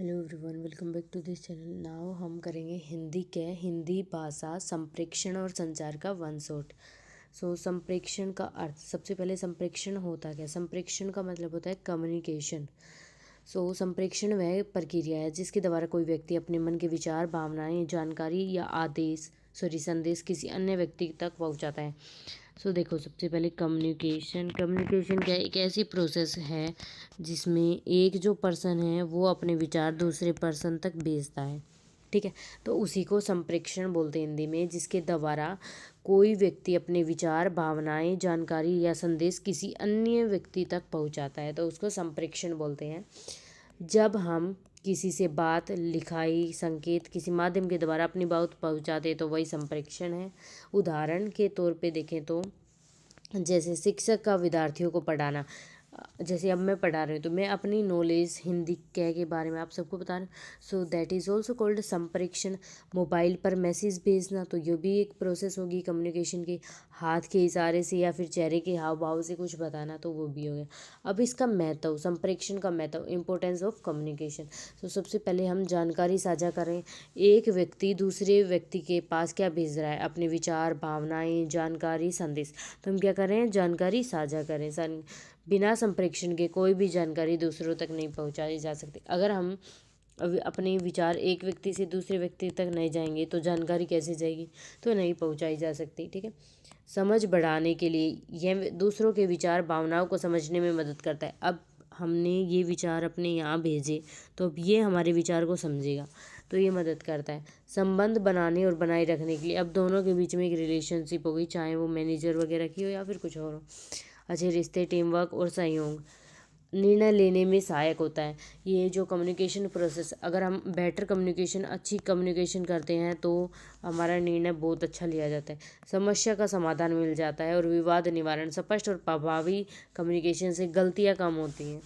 Hello everyone, welcome back to this channel. Now हम करेंगे हिंदी भाषा संप्रेषण और संचार का वन शॉट। संप्रेषण का अर्थ, सबसे पहले संप्रेषण होता क्या? संप्रेषण का मतलब होता है कम्युनिकेशन। संप्रेषण वह प्रक्रिया है जिसके द्वारा कोई व्यक्ति अपने मन के विचार, भावनाएं, जानकारी या संदेश किसी अन्य व्यक्ति तक पहुंचाता है। देखो, सबसे पहले कम्युनिकेशन क्या है? एक ऐसी प्रोसेस है जिसमें एक जो पर्सन है वो अपने विचार दूसरे पर्सन तक भेजता है। ठीक है, तो उसी को संप्रेषण बोलते हैं हिंदी में, जिसके द्वारा कोई व्यक्ति अपने विचार, भावनाएं, जानकारी या संदेश किसी अन्य व्यक्ति तक पहुंचाता है, तो उसको संप्रेषण बोलते हैं। जब हम किसी से बात, लिखाई, संकेत किसी माध्यम के द्वारा अपनी बात पहुंचाते तो वही संप्रेषण है। उदाहरण के तौर पे देखें तो जैसे शिक्षक का विद्यार्थियों को पढ़ाना, जैसे अब मैं पढ़ा रही हूँ तो मैं अपनी नॉलेज हिंदी के बारे में आप सबको बता रही हूँ। So that is also called संप्रेषण। मोबाइल पर मैसेज भेजना, तो ये भी एक प्रोसेस होगी कम्युनिकेशन की। हाथ के इशारे से या फिर चेहरे के हाव भाव से कुछ बताना, तो वो भी हो गया। अब इसका महत्व, संप्रेषण का महत्व, इम्पोर्टेंस ऑफ कम्युनिकेशन। तो सबसे पहले हम जानकारी साझा करें। एक व्यक्ति दूसरे व्यक्ति के पास क्या भेज रहा है? अपने विचार, भावनाएं, जानकारी, संदेश। तो हम क्या करें? जानकारी साझा करें। बिना संप्रेषण के कोई भी जानकारी दूसरों तक नहीं पहुंचाई जा सकती। अगर हम अपने विचार एक व्यक्ति से दूसरे व्यक्ति तक नहीं जाएंगे तो जानकारी कैसे जाएगी? तो नहीं पहुंचाई जा सकती। ठीक है, समझ बढ़ाने के लिए यह दूसरों के विचार, भावनाओं को समझने में मदद करता है। अब हमने ये विचार अपने यहाँ भेजे तो अब ये हमारे विचार को समझेगा, तो ये मदद करता है। संबंध बनाने और बनाए रखने के लिए, अब दोनों के बीच में एक रिलेशनशिप होगी, चाहे वो मैनेजर वगैरह की हो या फिर कुछ और हो। अच्छे रिश्ते, टीम वर्क और सहयोग, निर्णय लेने में सहायक होता है। ये जो कम्युनिकेशन प्रोसेस, अगर हम बेटर कम्युनिकेशन, अच्छी कम्युनिकेशन करते हैं तो हमारा निर्णय बहुत अच्छा लिया जाता है। समस्या का समाधान मिल जाता है और विवाद निवारण, स्पष्ट और प्रभावी कम्युनिकेशन से गलतियाँ कम होती हैं।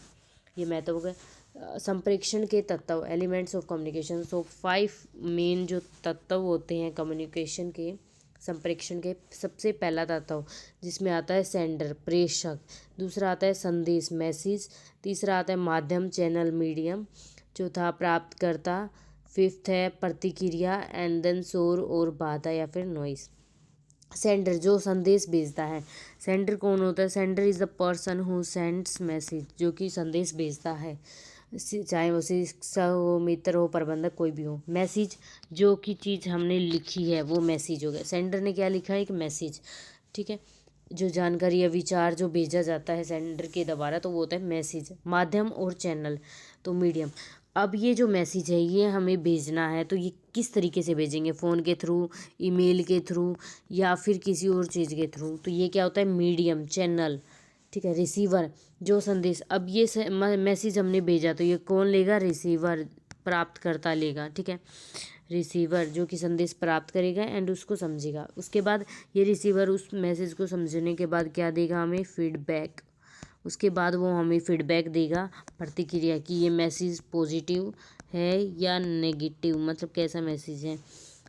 ये महत्व हो गया। संप्रेषण के तत्व, एलिमेंट्स ऑफ कम्युनिकेशन। 5 मेन जो तत्व होते हैं कम्युनिकेशन के, संप्रेषण के। सबसे पहला तत्व जिसमें आता है सेंडर, प्रेषक। दूसरा आता है संदेश, मैसेज। तीसरा आता है माध्यम, चैनल, मीडियम। चौथा प्राप्तकर्ता। फिफ्थ है प्रतिक्रिया, एंड देन शोर और बाधा या फिर नॉइस। सेंडर जो संदेश भेजता है। सेंडर कौन होता है? Sender is the person who sends message, जो कि संदेश भेजता है, चाहे वो शिक्षक हो, मित्र हो, प्रबंधक, कोई भी हो। मैसेज जो कि चीज़ हमने लिखी है वो मैसेज हो गया। सेंडर ने क्या लिखा है? एक मैसेज। ठीक है, जो जानकारी या विचार जो भेजा जाता है सेंडर के द्वारा, तो वो होता है मैसेज। माध्यम और चैनल, तो मीडियम। अब ये जो मैसेज है ये हमें भेजना है, तो ये किस तरीके से भेजेंगे? फ़ोन के थ्रू, ईमेल के थ्रू या फिर किसी और चीज़ के थ्रू, तो ये क्या होता है? Medium, channel. ठीक है, रिसीवर जो संदेश, अब ये मैसेज हमने भेजा तो ये कौन लेगा? रिसीवर, प्राप्तकर्ता लेगा। ठीक है, रिसीवर जो कि संदेश प्राप्त करेगा एंड उसको समझेगा। उसके बाद ये रिसीवर उस मैसेज को समझने के बाद क्या देगा? हमें फीडबैक। उसके बाद वो हमें फीडबैक देगा, प्रतिक्रिया, कि ये मैसेज पॉजिटिव है या नेगेटिव, मतलब कैसा मैसेज है,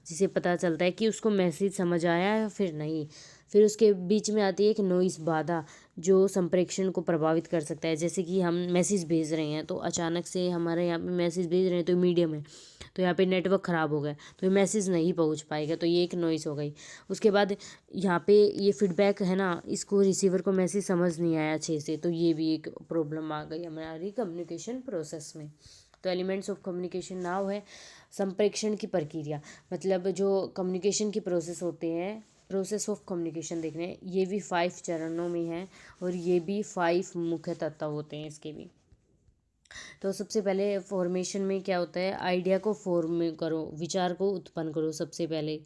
जिसे पता चलता है कि उसको मैसेज समझ आया या फिर नहीं। फिर उसके बीच में आती है एक नॉइस, बाधा, जो संप्रेषण को प्रभावित कर सकता है। जैसे कि हम मैसेज भेज रहे हैं तो अचानक से हमारे यहाँ पे मैसेज भेज रहे हैं तो मीडियम है, तो यहाँ पे नेटवर्क ख़राब हो गया तो ये मैसेज नहीं पहुँच पाएगा, तो ये एक नॉइस हो गई। उसके बाद यहाँ पे ये फीडबैक है ना, इसको रिसीवर को मैसेज समझ नहीं आया अच्छे से, तो ये भी एक प्रॉब्लम आ गई हमारी कम्युनिकेशन प्रोसेस में। तो एलिमेंट्स ऑफ कम्युनिकेशन नाउ है संप्रेषण की प्रक्रिया, मतलब जो कम्युनिकेशन की प्रोसेस होते हैं, प्रोसेस ऑफ कम्युनिकेशन देखने हैं, ये भी 5 चरणों में है और ये भी 5 मुख्य तत्व होते हैं इसके भी। तो सबसे पहले फॉर्मेशन में क्या होता है? आइडिया को फॉर्म करो, विचार को उत्पन्न करो। सबसे पहले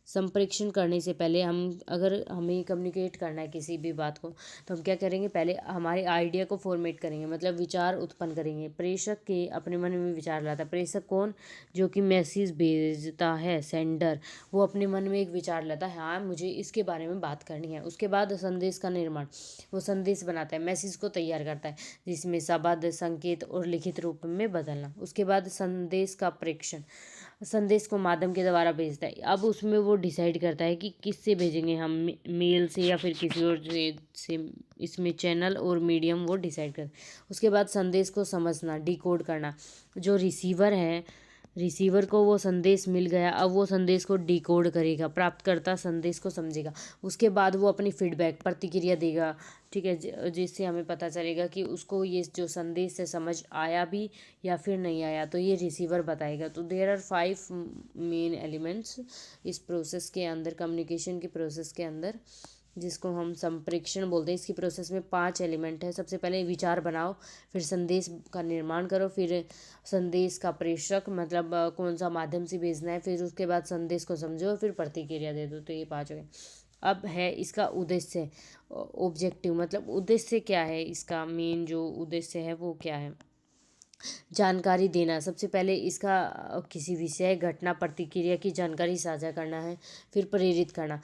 संप्रेषण करने से पहले अगर हमें कम्युनिकेट करना है किसी भी बात को, तो हम क्या करेंगे? पहले हमारे आइडिया को फॉर्मेट करेंगे, मतलब विचार उत्पन्न करेंगे। प्रेषक के अपने मन में विचार लाता है। प्रेषक कौन? जो कि मैसेज भेजता है, सेंडर, वो अपने मन में एक विचार लाता है, हाँ मुझे इसके बारे में बात करनी है। उसके बाद संदेश का निर्माण, वो संदेश बनाता है, मैसेज को तैयार करता है, जिसमें शब्द, संकेत और लिखित रूप में बदलना। उसके बाद संदेश का प्रेषण, संदेश को माध्यम के द्वारा भेजता है। अब उसमें वो डिसाइड करता है कि किससे भेजेंगे हम, मेल से या फिर किसी और से इसमें चैनल और मीडियम वो डिसाइड कर। उसके बाद संदेश को समझना, डिकोड करना। जो रिसीवर है, रिसीवर को वो संदेश मिल गया, अब वो संदेश को डिकोड करेगा, प्राप्तकर्ता संदेश को समझेगा। उसके बाद वो अपनी फीडबैक, प्रतिक्रिया देगा, ठीक है, जिससे हमें पता चलेगा कि उसको ये जो संदेश है समझ आया भी या फिर नहीं आया, तो ये रिसीवर बताएगा। तो देयर आर 5 मेन एलिमेंट्स इस प्रोसेस के अंदर, कम्युनिकेशन के प्रोसेस के अंदर, जिसको हम संप्रेषण बोलते हैं। इसकी प्रोसेस में 5 एलिमेंट है। सबसे पहले विचार बनाओ, फिर संदेश का निर्माण करो, फिर संदेश का प्रेषक मतलब कौन सा माध्यम से भेजना है, फिर उसके बाद संदेश को समझो, फिर प्रतिक्रिया दे दो। तो ये 5 हो गए। अब है इसका उद्देश्य, ऑब्जेक्टिव मतलब उद्देश्य क्या है, इसका मेन जो उद्देश्य है वो क्या है। जानकारी देना, सबसे पहले इसका किसी विषय, घटना, प्रतिक्रिया की जानकारी साझा करना है। फिर प्रेरित करना,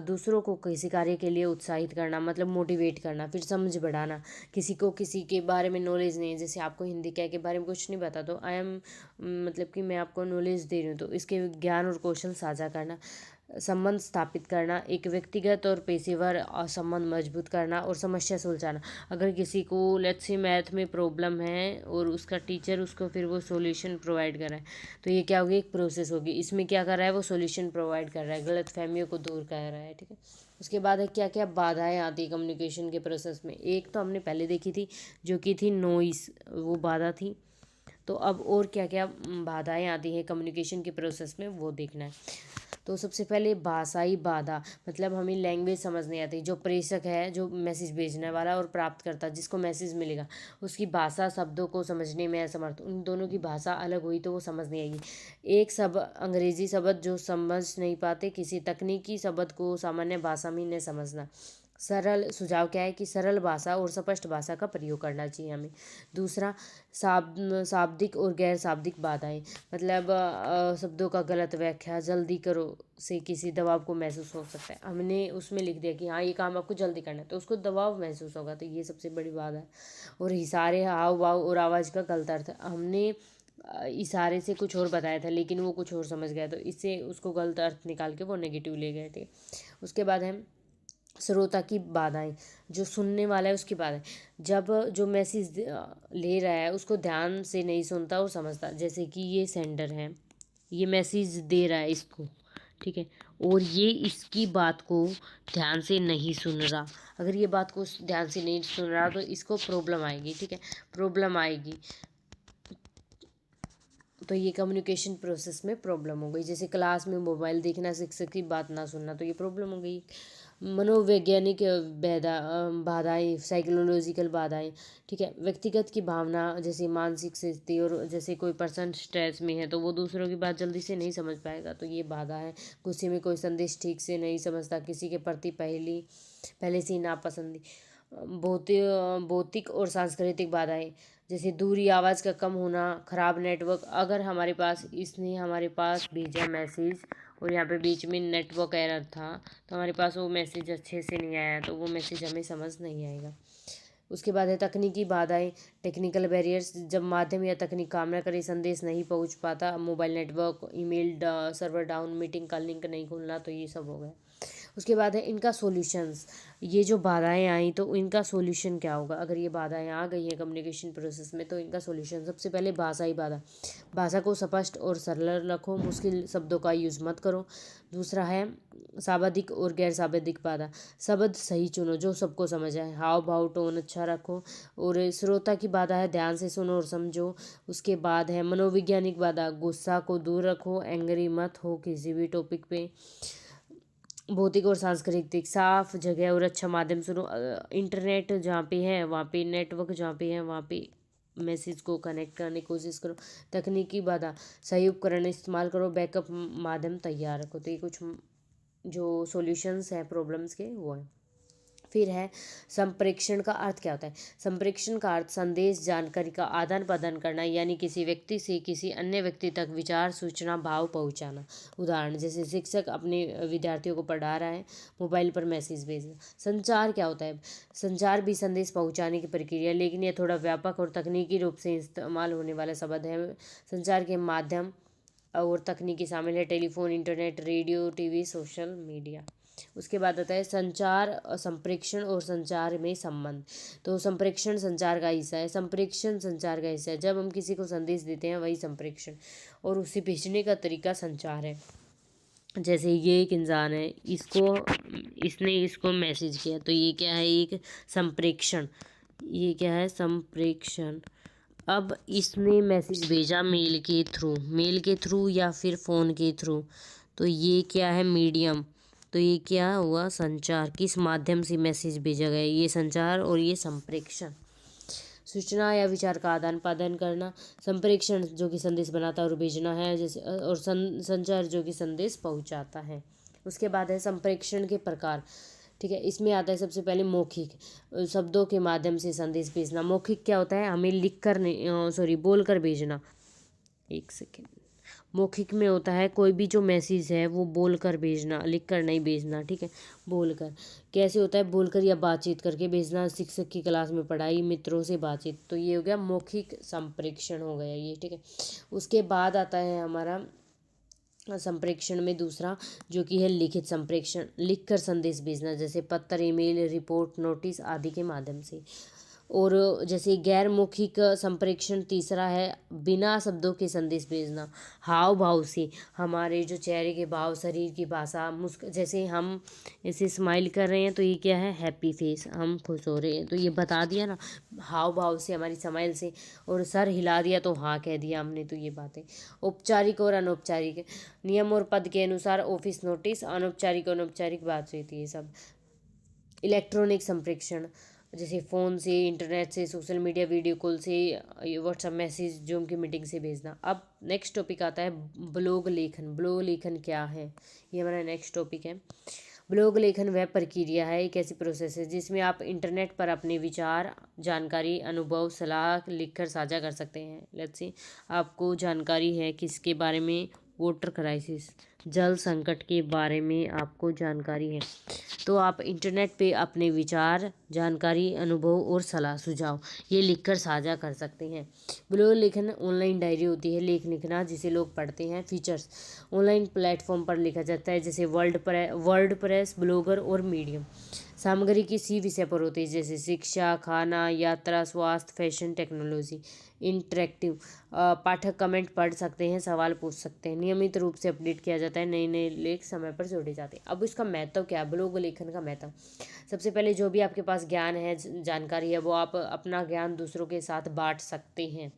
दूसरों को किसी कार्य के लिए उत्साहित करना मतलब मोटिवेट करना। फिर समझ बढ़ाना, किसी को किसी के बारे में नॉलेज नहीं है, जैसे आपको हिंदी क्या के बारे में कुछ नहीं पता, तो आई एम मतलब कि मैं आपको नॉलेज दे रही हूँ, तो इसके ज्ञान और कौशल साझा करना। संबंध स्थापित करना, एक व्यक्तिगत और पेशेवर संबंध मजबूत करना और समस्या सुलझाना। अगर किसी को लेट्स से मैथ में प्रॉब्लम है और उसका टीचर उसको फिर वो सॉल्यूशन प्रोवाइड कर रहा है, तो ये क्या होगी, एक प्रोसेस होगी। इसमें क्या कर रहा है, वो सॉल्यूशन प्रोवाइड कर रहा है, गलत फहमियों को दूर कर रहा है, ठीक है। उसके बाद है क्या क्या बाधाएं आती है कम्युनिकेशन के प्रोसेस में। एक तो हमने पहले देखी थी जो कि थी नॉइस, वो बाधा थी। तो अब और क्या क्या बाधाएं आती हैं कम्युनिकेशन के प्रोसेस में, वो देखना है। तो सबसे पहले भाषाई बाधा, मतलब हमें लैंग्वेज समझ नहीं आती। जो प्रेषक है, जो मैसेज भेजने वाला, और प्राप्तकर्ता जिसको मैसेज मिलेगा, उसकी भाषा, शब्दों को समझने में असमर्थ। उन दोनों की भाषा अलग हुई तो वो समझ नहीं आएगी। एक सब अंग्रेजी शब्द जो समझ नहीं पाते, किसी तकनीकी शब्द को सामान्य भाषा में नहीं समझना। सरल सुझाव क्या है कि सरल भाषा और स्पष्ट भाषा का प्रयोग करना चाहिए हमें। दूसरा, शाब्दिक और गैर शाब्दिक बाधाएं, मतलब शब्दों का गलत व्याख्या, जल्दी करो से किसी दबाव को महसूस हो सकता है। हमने उसमें लिख दिया कि हाँ ये काम आपको जल्दी करना है, तो उसको दबाव महसूस होगा, तो ये सबसे बड़ी बात है। और इशारे, हाव भाव और आवाज़ का गलत अर्थ, हमने इशारे से कुछ और बताया था लेकिन वो कुछ और समझ गया, तो इससे उसको गलत अर्थ निकाल के वो नेगेटिव ले गए थे। उसके बाद है श्रोता की बाधाएं, जो सुनने वाला है उसकी बाधाएं, जब जो मैसेज ले रहा है उसको ध्यान से नहीं सुनता और समझता। जैसे कि ये सेंडर है, ये मैसेज दे रहा है इसको, ठीक है, और ये इसकी बात को ध्यान से नहीं सुन रहा। अगर ये बात को ध्यान से नहीं सुन रहा तो इसको प्रॉब्लम आएगी, ठीक है, प्रॉब्लम आएगी। तो ये कम्युनिकेशन प्रोसेस में प्रॉब्लम हो गई। जैसे क्लास में मोबाइल देखना, शिक्षक की बात ना सुनना, तो ये प्रॉब्लम हो गई। मनोवैज्ञानिक बाधाएं, साइकोलॉजिकल बाधाएं, ठीक है, व्यक्तिगत की भावना, जैसे मानसिक स्थिति, और जैसे कोई पर्सन स्ट्रेस में है तो वो दूसरों की बात जल्दी से नहीं समझ पाएगा, तो ये बाधा है। गुस्से में कोई संदेश ठीक से नहीं समझता, किसी के प्रति पहले से ही नापसंदी। भौतिक और सांस्कृतिक बाधाएं, जैसे दूरी, आवाज़ का कम होना, ख़राब नेटवर्क। अगर हमारे पास इसने हमारे पास भेजा मैसेज और यहाँ पे बीच में नेटवर्क एरर था, तो हमारे पास वो मैसेज अच्छे से नहीं आया, तो वो मैसेज हमें समझ नहीं आएगा। उसके बाद है तकनीकी बाधाएं, टेक्निकल बैरियर्स, जब माध्यम या तकनीक काम न करे, संदेश नहीं पहुंच पाता, mobile network, email server down, meeting का लिंक नहीं खुलना, तो ये सब हो गया। उसके बाद है इनका सॉल्यूशंस, ये जो बाधाएं आई तो इनका सॉल्यूशन क्या होगा। अगर ये बाधाएं आ गई हैं कम्युनिकेशन प्रोसेस में, तो इनका सॉल्यूशन, सबसे पहले भाषाई बाधा, भाषा को स्पष्ट और सरल रखो, मुश्किल शब्दों का यूज़ मत करो। दूसरा है शाब्दिक और गैर शाब्दिक बाधा, शब्द सही चुनो जो सबको समझ आए, हाव भाव टोन अच्छा रखो। और श्रोता की बाधा है ध्यान से सुनो और समझो। उसके बाद है मनोवैज्ञानिक बाधा, गुस्सा को दूर रखो, एंग्री मत हो किसी भी टॉपिक पे। भौतिक और सांस्कृतिक, साफ जगह और अच्छा माध्यम सुनो, इंटरनेट जहाँ पे है वहाँ पे, नेटवर्क जहाँ पे है वहाँ पे मैसेज को कनेक्ट करने की कोशिश करो। तकनीकी बाधा, सही उपकरण इस्तेमाल करो, बैकअप माध्यम तैयार रखो। तो ये कुछ जो सॉल्यूशंस हैं प्रॉब्लम्स के वो हैं। फिर है संप्रेषण का अर्थ क्या होता है। संप्रेषण का अर्थ संदेश जानकारी का आदान प्रदान करना, यानी किसी व्यक्ति से किसी अन्य व्यक्ति तक विचार सूचना भाव पहुंचाना। उदाहरण जैसे शिक्षक अपने विद्यार्थियों को पढ़ा रहा है, मोबाइल पर मैसेज भेजना। संचार क्या होता है। संचार भी संदेश पहुंचाने की प्रक्रिया, लेकिन यह थोड़ा व्यापक और तकनीकी रूप से इस्तेमाल होने वाला शब्द है। संचार के माध्यम और तकनीकी शामिल है telephone, internet, radio, TV, social media. उसके बाद आता है संचार, संप्रेषण और संचार में संबंध। तो संप्रेषण संचार का हिस्सा है, संप्रेषण संचार का हिस्सा है। जब हम किसी को संदेश देते हैं वही संप्रेषण, और उसे भेजने का तरीका संचार है। जैसे ये एक इंसान है, इसने इसको मैसेज किया, तो ये क्या है, एक संप्रेषण। ये क्या है, संप्रेषण। अब इसने मैसेज भेजा मेल के थ्रू या फिर फ़ोन के थ्रू, तो ये क्या है, मीडियम। तो ये क्या हुआ, संचार। किस माध्यम से मैसेज भेजा गया, ये संचार और ये संप्रेषण। सूचना या विचार का आदान प्रदान करना। संप्रेषण जो कि संदेश बनाता और भेजना है, जैसे, और संचार जो कि संदेश पहुंचाता है। उसके बाद है संप्रेषण के प्रकार। ठीक है, इसमें आता है सबसे पहले मौखिक, शब्दों के माध्यम से संदेश भेजना। मौखिक क्या होता है, हमें लिख कर बोल कर भेजना। एक सेकेंड। मौखिक में होता है कोई भी जो मैसेज है वो बोल कर भेजना, लिख कर नहीं भेजना। ठीक है, बोल कर। कैसे होता है, बोलकर या बातचीत करके भेजना, शिक्षक की क्लास में पढ़ाई, मित्रों से बातचीत। तो ये हो गया मौखिक संप्रेषण हो गया ये। ठीक है, उसके बाद आता है हमारा संप्रेषण में दूसरा, जो कि है लिखित संप्रेषण। लिख कर संदेश भेजना, जैसे पत्र, ईमेल, रिपोर्ट, नोटिस आदि के माध्यम से। और जैसे गैर मौखिक संप्रेषण तीसरा है, बिना शब्दों के संदेश भेजना, हाव भाव से। हमारे जो चेहरे के भाव, शरीर की भाषा, जैसे हम ऐसे स्माइल कर रहे हैं तो ये क्या है, हैप्पी फेस, हम खुश हो रहे हैं, तो ये बता दिया ना, हाव भाव से, हमारी स्माइल से। और सर हिला दिया तो हाँ कह दिया हमने, तो ये बातें। औपचारिक और अनौपचारिक, नियम और पद के अनुसार ऑफिस नोटिस, अनौपचारिक अनौपचारिक बातचीत, ये सब। इलेक्ट्रॉनिक संप्रेषण, जैसे फ़ोन से, इंटरनेट से, सोशल मीडिया, वीडियो कॉल से, व्हाट्सएप मैसेज, जूम की मीटिंग से भेजना। अब नेक्स्ट टॉपिक आता है ब्लॉग लेखन। ब्लॉग लेखन क्या है, ये हमारा नेक्स्ट टॉपिक है। ब्लॉग लेखन वह प्रक्रिया है, एक ऐसी प्रोसेस है जिसमें आप इंटरनेट पर अपने विचार, जानकारी, अनुभव, सलाह लिखकर साझा कर सकते हैं। लेट्स सी, आपको जानकारी है किसके बारे में, वाटर क्राइसिस, जल संकट के बारे में आपको जानकारी है, तो आप इंटरनेट पे अपने विचार, जानकारी, अनुभव और सलाह सुझाव ये लिखकर साझा कर सकते हैं। ब्लॉग लेखन ऑनलाइन डायरी होती है, लेख लिखना जिसे लोग पढ़ते हैं। फीचर्स, ऑनलाइन प्लेटफॉर्म पर लिखा जाता है, जैसे वर्डप्रेस, ब्लॉगर और मीडियम। सामग्री किसी विषय पर होती है, जैसे शिक्षा, खाना, यात्रा, स्वास्थ्य, फैशन, टेक्नोलॉजी। इंटरेक्टिव, पाठक कमेंट पढ़ सकते हैं, सवाल पूछ सकते हैं। नियमित रूप से अपडेट किया जाता है, नए नए लेख समय पर जोड़े जाते हैं। अब इसका महत्व क्या है, ब्लॉग लेखन का महत्व। सबसे पहले जो भी आपके पास ज्ञान है, जानकारी है, वो आप अपना ज्ञान दूसरों के साथ बांट सकते हैं।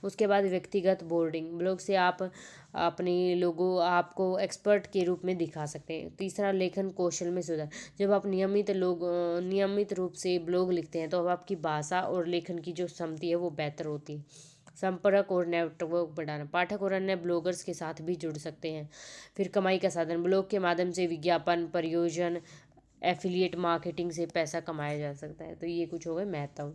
उसके बाद व्यक्तिगत बोर्डिंग, ब्लॉग से आप अपने लोगों आपको एक्सपर्ट के रूप में दिखा सकते हैं। तीसरा, लेखन कौशल में सुधार, जब आप नियमित रूप से ब्लॉग लिखते हैं तो आपकी भाषा और लेखन की जो क्षमता है वो बेहतर होती है। संपर्क और नेटवर्क बढ़ाना, पाठक और अन्य ब्लॉगर्स के साथ भी जुड़ सकते हैं। फिर कमाई का साधन, ब्लॉग के माध्यम से विज्ञापन, परियोजन, एफिलिएट मार्केटिंग से पैसा कमाया जा सकता है। तो ये कुछ हो गए महत्व,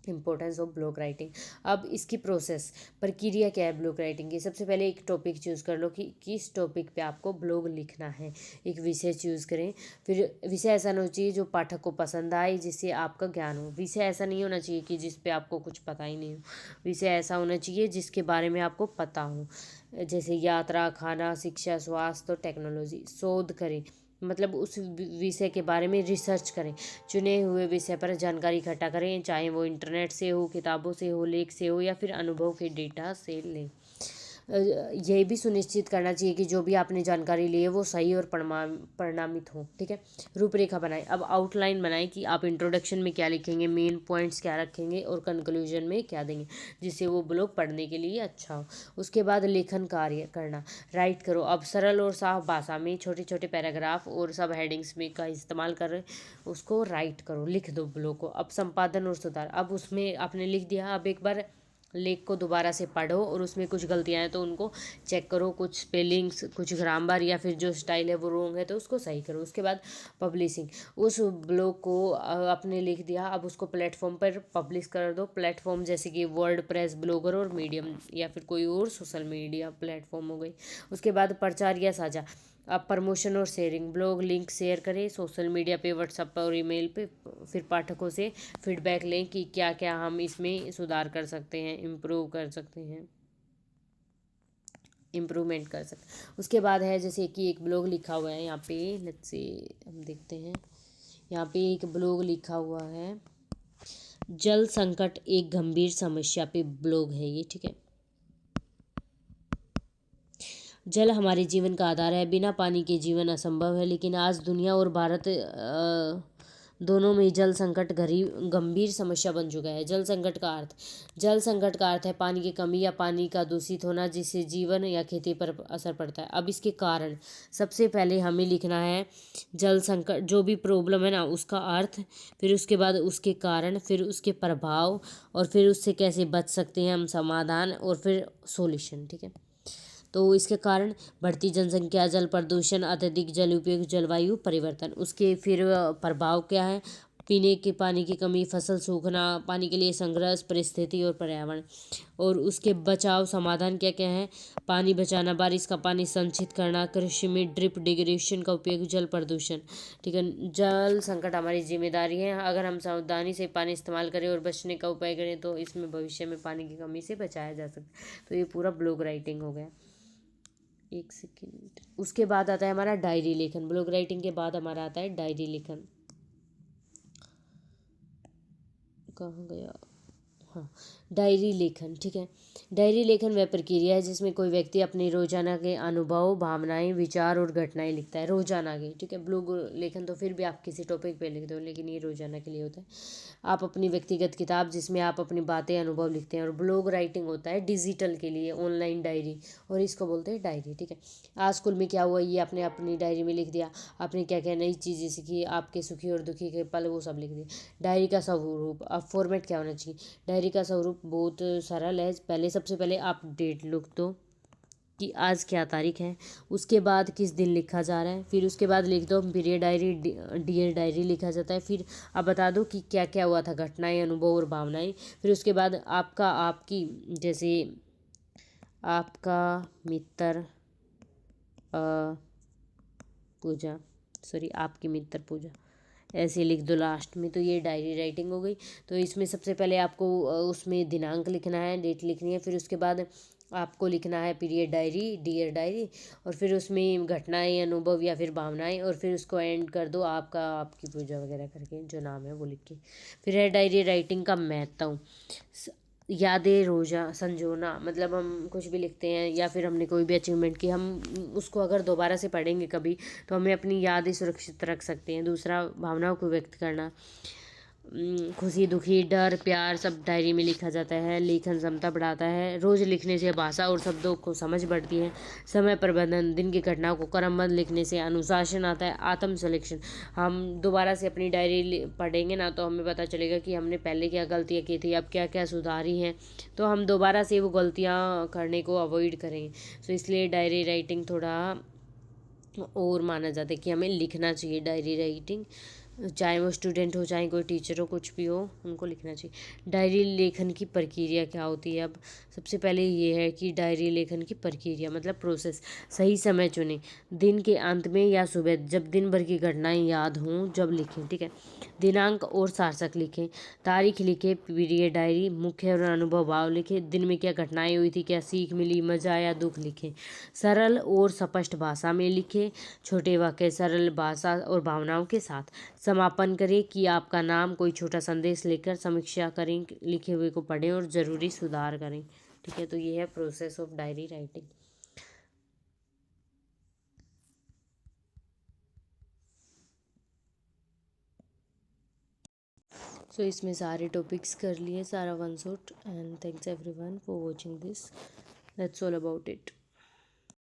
इंपॉर्टेंस ऑफ ब्लॉग राइटिंग। अब इसकी प्रोसेस, प्रक्रिया क्या है ब्लॉग राइटिंग की। सबसे पहले एक टॉपिक चूज़ कर लो कि किस टॉपिक पे आपको ब्लॉग लिखना है। एक विषय चूज़ करें, फिर विषय ऐसा होना चाहिए जो पाठक को पसंद आए, जिससे आपका ज्ञान हो। विषय ऐसा नहीं होना चाहिए कि जिस पे आपको कुछ पता ही नहीं हो। विषय ऐसा होना चाहिए जिसके बारे में आपको पता हो, जैसे यात्रा, खाना, शिक्षा, स्वास्थ्य और टेक्नोलॉजी। शोध करें, मतलब उस विषय के बारे में रिसर्च करें। चुने हुए विषय पर जानकारी इकट्ठा करें, चाहे वो इंटरनेट से हो, किताबों से हो, लेख से हो या फिर अनुभव के डेटा से लें। यह भी सुनिश्चित करना चाहिए कि जो भी आपने जानकारी ली है वो सही और परिणामित हो। ठीक है, रूपरेखा बनाएं। अब आउटलाइन बनाएं कि आप इंट्रोडक्शन में क्या लिखेंगे, मेन पॉइंट्स क्या रखेंगे और कंक्लूजन में क्या देंगे, जिससे वो ब्लॉग पढ़ने के लिए अच्छा हो। उसके बाद लेखन कार्य करना, राइट करो। अब सरल और साफ भाषा में छोटे छोटे पैराग्राफ और सब हेडिंग्स में का इस्तेमाल कर उसको राइट करो, लिख दो ब्लॉग को। अब संपादन और सुधार, अब उसमें आपने लिख दिया, अब एक बार लेख को दोबारा से पढ़ो और उसमें कुछ गलतियाँ हैं तो उनको चेक करो, कुछ स्पेलिंग्स, कुछ ग्रामर या फिर जो स्टाइल है वो रॉन्ग है तो उसको सही करो। उसके बाद पब्लिशिंग, उस ब्लॉग को आपने लिख दिया, अब उसको प्लेटफॉर्म पर पब्लिश कर दो। प्लेटफॉर्म जैसे कि वर्ड प्रेस, ब्लॉगर और मीडियम या फिर कोई और सोशल मीडिया प्लेटफॉर्म हो गई। उसके बाद प्रचार या साझा, अब प्रमोशन और शेयरिंग, ब्लॉग लिंक शेयर करें सोशल मीडिया पे, व्हाट्सएप पर और ईमेल पे, फिर पाठकों से फीडबैक लें कि क्या क्या हम इसमें सुधार कर सकते हैं, इम्प्रूव कर सकते हैं, इम्प्रूवमेंट कर सकते हैं। उसके बाद है जैसे कि एक ब्लॉग लिखा हुआ है यहाँ पे, लेट्स से हम देखते हैं, यहाँ पे एक ब्लॉग लिखा हुआ है, जल संकट एक गंभीर समस्या पे ब्लॉग है ये, ठीक है। जल हमारे जीवन का आधार है, बिना पानी के जीवन असंभव है, लेकिन आज दुनिया और भारत दोनों में जल संकट गंभीर समस्या बन चुका है। जल संकट का अर्थ, जल संकट का अर्थ है पानी की कमी या पानी का दूषित होना जिससे जीवन या खेती पर असर पड़ता है। अब इसके कारण सबसे पहले हमें लिखना है जल संकट, जो भी प्रॉब्लम है ना उसका अर्थ, फिर उसके बाद उसके कारण, फिर उसके प्रभाव, और फिर उससे कैसे बच सकते हैं हम, समाधान, और फिर सॉल्यूशन, ठीक है। तो इसके कारण बढ़ती जनसंख्या, जल प्रदूषण, अत्यधिक जल उपयोग, जलवायु परिवर्तन। उसके फिर प्रभाव क्या है, पीने के पानी की कमी, फसल सूखना, पानी के लिए संघर्ष, परिस्थिति और पर्यावरण। और उसके बचाव समाधान क्या क्या है, पानी बचाना, बारिश का पानी संचित करना, कृषि में ड्रिप इरिगेशन का उपयोग, जल प्रदूषण, ठीक है। जल संकट हमारी जिम्मेदारी है, अगर हम सावधानी से पानी इस्तेमाल करें और बचने का उपाय करें तो इसमें भविष्य में पानी की कमी से बचाया जा सकता है। तो ये पूरा ब्लॉग राइटिंग हो गया। एक सेकेंड, उसके बाद आता है हमारा डायरी लेखन। ब्लॉग राइटिंग के बाद हमारा आता है डायरी लेखन। कहाँ गया, हाँ, डायरी लेखन, ठीक है। डायरी लेखन वह प्रक्रिया है जिसमें कोई व्यक्ति अपने रोजाना के अनुभव, भावनाएं, विचार और घटनाएं लिखता है, रोजाना के, ठीक है। ब्लॉग लेखन तो फिर भी आप किसी टॉपिक पे लिखते हो, लेकिन ये रोजाना के लिए होता है। आप अपनी व्यक्तिगत किताब जिसमें आप अपनी बातें, अनुभव लिखते हैं। और ब्लॉग राइटिंग होता है डिजिटल के लिए, ऑनलाइन डायरी, और इसको बोलते हैं डायरी, ठीक है। आज स्कूल में क्या हुआ ये आपने अपनी डायरी में लिख दिया, आपने क्या क्या नई चीज़ें सीखी, आपके सुखी और दुखी के पल, वो सब लिख दिया। डायरी का स्वरूप, अब फॉर्मेट क्या होना चाहिए, डायरी का स्वरूप बहुत सरल है। पहले सबसे पहले आप डेट लिख दो कि आज क्या तारीख है, उसके बाद किस दिन लिखा जा रहा है, फिर उसके बाद लिख दो प्रिय डायरी, डियर डायरी लिखा जाता है। फिर आप बता दो कि क्या क्या हुआ था, घटनाएं, अनुभव और भावनाएं। फिर उसके बाद आपका, आपकी, जैसे आपका मित्र पूजा, सॉरी आपकी मित्र पूजा, ऐसे लिख दो लास्ट में। तो ये डायरी राइटिंग हो गई। तो इसमें सबसे पहले आपको उसमें दिनांक लिखना है, डेट लिखनी है। फिर उसके बाद आपको लिखना है पीरियड डायरी, डियर डायरी, और फिर उसमें घटनाएं, अनुभव या फिर भावनाएं, और फिर उसको एंड कर दो आपका, आपकी पूजा वगैरह करके जो नाम है वो लिख के। फिर है डायरी राइटिंग का महत्व, यादें रोजा संजोना, मतलब हम कुछ भी लिखते हैं या फिर हमने कोई भी अचीवमेंट की, हम उसको अगर दोबारा से पढ़ेंगे कभी तो हमें अपनी यादें सुरक्षित रख सकते हैं। दूसरा, भावनाओं को व्यक्त करना, खुशी, दुखी, डर, प्यार, सब डायरी में लिखा जाता है। लेखन क्षमता बढ़ाता है, रोज़ लिखने से भाषा और शब्दों को समझ बढ़ती है। समय प्रबंधन, दिन की घटनाओं को क्रमबद्ध लिखने से अनुशासन आता है। आत्म सलेक्शन, हम दोबारा से अपनी डायरी पढ़ेंगे ना तो हमें पता चलेगा कि हमने पहले क्या गलतियाँ की थी, अब क्या क्या सुधारी हैं, तो हम दोबारा से वो गलतियाँ करने को अवॉइड करेंगे। तो इसलिए डायरी राइटिंग थोड़ा और माना जाता है कि हमें लिखना चाहिए डायरी राइटिंग, चाहे वो स्टूडेंट हो, चाहे कोई टीचर हो, कुछ भी हो, उनको लिखना चाहिए। डायरी लेखन की प्रक्रिया क्या होती है, अब सबसे पहले ये है कि डायरी लेखन की प्रक्रिया मतलब प्रोसेस, सही समय चुनें, दिन के अंत में या सुबह, जब दिन भर की घटनाएं याद हों जब लिखें, ठीक है। दिनांक और सार्थक लिखें, तारीख लिखें, पीरियड डायरी, मुख्य और अनुभव भाव लिखें, दिन में क्या घटनाएं हुई थी, क्या सीख मिली, मजा या दुख लिखें। सरल और स्पष्ट भाषा में लिखें, छोटे वाक्य, सरल भाषा और भावनाओं के साथ। समापन करें कि आपका नाम, कोई छोटा संदेश लेकर समीक्षा करें, लिखे हुए को पढ़ें और ज़रूरी सुधार करें, ठीक है। तो ये है प्रोसेस ऑफ डायरी राइटिंग। सो इसमें सारे टॉपिक्स कर लिए, सारा one shot, and thanks everyone for watching this, that's all about it.